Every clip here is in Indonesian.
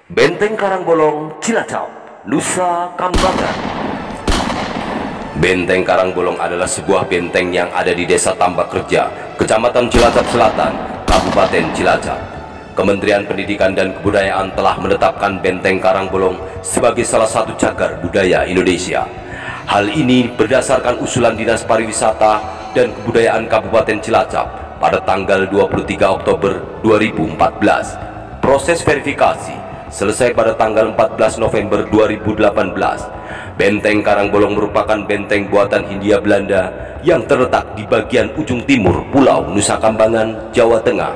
Benteng Karangbolong, Cilacap, Nusa Kambangan. Benteng Karangbolong adalah sebuah benteng yang ada di Desa Tambakreja, Kecamatan Cilacap Selatan, Kabupaten Cilacap. Kementerian Pendidikan dan Kebudayaan telah menetapkan Benteng Karangbolong sebagai salah satu cagar budaya Indonesia. Hal ini berdasarkan usulan Dinas Pariwisata dan Kebudayaan Kabupaten Cilacap pada tanggal 23 Oktober 2014. Proses verifikasi selesai pada tanggal 14 November 2018. Benteng Karangbolong merupakan benteng buatan Hindia Belanda yang terletak di bagian ujung timur Pulau Nusa Kambangan, Jawa Tengah.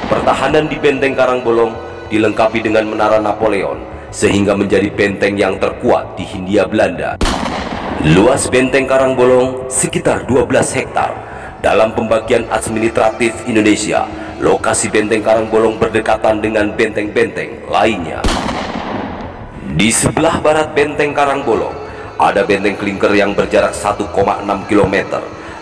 Pertahanan di Benteng Karangbolong dilengkapi dengan menara Napoleon sehingga menjadi benteng yang terkuat di Hindia Belanda. Luas Benteng Karangbolong sekitar 12 hektar. Dalam pembagian administratif Indonesia, lokasi Benteng Karangbolong berdekatan dengan benteng-benteng lainnya. Di sebelah barat Benteng Karangbolong ada benteng Klinker yang berjarak 1,6 km.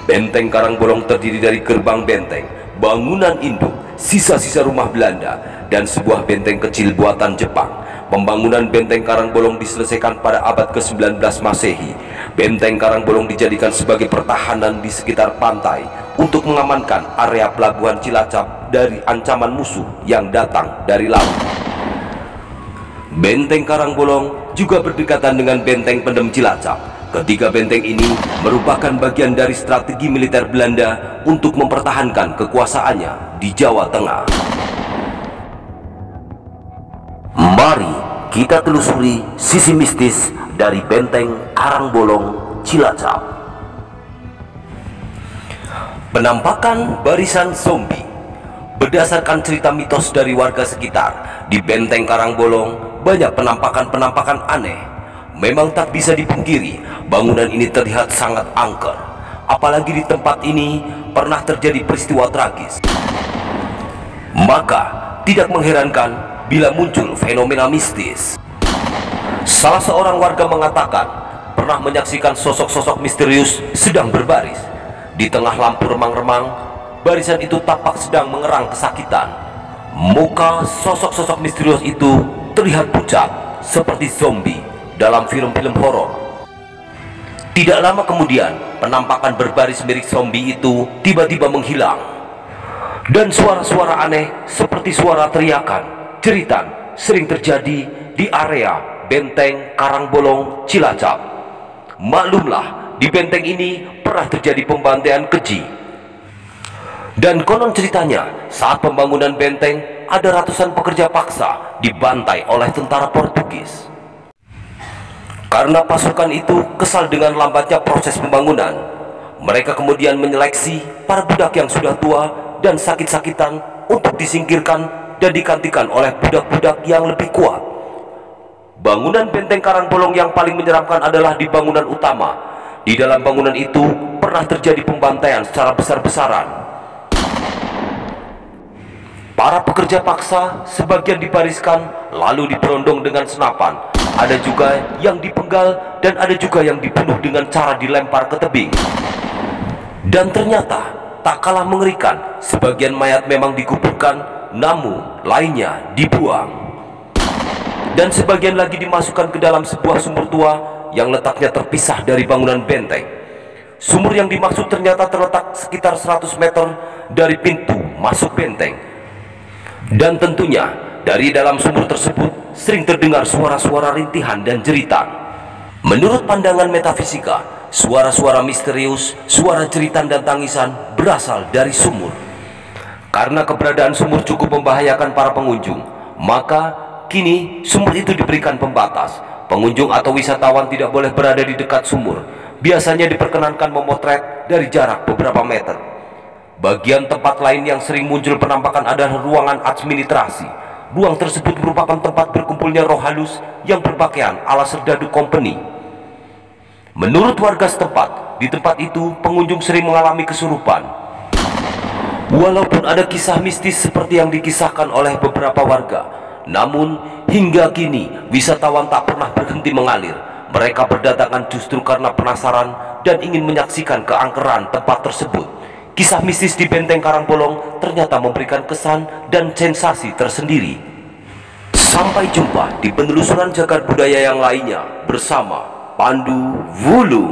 Benteng Karangbolong terdiri dari gerbang benteng, bangunan induk, sisa-sisa rumah Belanda, dan sebuah benteng kecil buatan Jepang. Pembangunan Benteng Karangbolong diselesaikan pada abad ke-19 Masehi. Benteng Karangbolong dijadikan sebagai pertahanan di sekitar pantai untuk mengamankan area pelabuhan Cilacap dari ancaman musuh yang datang dari laut. Benteng Karangbolong juga berdekatan dengan Benteng Pendem Cilacap. Ketiga benteng ini merupakan bagian dari strategi militer Belanda untuk mempertahankan kekuasaannya di Jawa Tengah. Mari kita telusuri sisi mistis dari Benteng Karangbolong, Cilacap. Penampakan barisan zombie. Berdasarkan cerita mitos dari warga sekitar, di Benteng Karangbolong banyak penampakan-penampakan aneh. Memang tak bisa dipungkiri, bangunan ini terlihat sangat angker. Apalagi di tempat ini pernah terjadi peristiwa tragis. Maka tidak mengherankan bila muncul fenomena mistis. Salah seorang warga mengatakan pernah menyaksikan sosok-sosok misterius sedang berbaris. Di tengah lampu remang-remang, barisan itu tampak sedang mengerang kesakitan. Muka sosok-sosok misterius itu terlihat pucat seperti zombie dalam film-film horor. Tidak lama kemudian, penampakan berbaris mirip zombie itu tiba-tiba menghilang. Dan suara-suara aneh seperti suara teriakan, jeritan sering terjadi di area Benteng Karangbolong, Cilacap. Maklumlah, di benteng ini pernah terjadi pembantaian keji. Dan konon ceritanya, saat pembangunan benteng, ada ratusan pekerja paksa dibantai oleh tentara Portugis. Karena pasukan itu kesal dengan lambatnya proses pembangunan, mereka kemudian menyeleksi para budak yang sudah tua dan sakit-sakitan untuk disingkirkan dan digantikan oleh budak-budak yang lebih kuat. Bangunan Benteng Karangbolong yang paling menyeramkan adalah di bangunan utama. Di dalam bangunan itu pernah terjadi pembantaian secara besar-besaran. Para pekerja paksa sebagian dibariskan lalu diperondong dengan senapan. Ada juga yang dipenggal dan ada juga yang dibunuh dengan cara dilempar ke tebing. Dan ternyata tak kalah mengerikan, sebagian mayat memang dikuburkan, namun lainnya dibuang. Dan sebagian lagi dimasukkan ke dalam sebuah sumur tua yang letaknya terpisah dari bangunan benteng. Sumur yang dimaksud ternyata terletak sekitar 100 meter dari pintu masuk benteng. Dan tentunya dari dalam sumur tersebut sering terdengar suara-suara rintihan dan jeritan. Menurut pandangan metafisika, suara-suara misterius, suara jeritan dan tangisan berasal dari sumur. Karena keberadaan sumur cukup membahayakan para pengunjung, maka kini sumur itu diberikan pembatas. Pengunjung atau wisatawan tidak boleh berada di dekat sumur. Biasanya diperkenankan memotret dari jarak beberapa meter. Bagian tempat lain yang sering muncul penampakan adalah ruangan administrasi. Ruang tersebut merupakan tempat berkumpulnya roh halus yang berpakaian ala serdadu company. Menurut warga setempat, di tempat itu pengunjung sering mengalami kesurupan. Walaupun ada kisah mistis seperti yang dikisahkan oleh beberapa warga, namun hingga kini wisatawan tak pernah berhenti mengalir. Mereka berdatangan justru karena penasaran dan ingin menyaksikan keangkeran tempat tersebut. Kisah mistis di Benteng Karangbolong ternyata memberikan kesan dan sensasi tersendiri. Sampai Sampai jumpa di penelusuran jagat budaya yang lainnya bersama Pandu Wulung.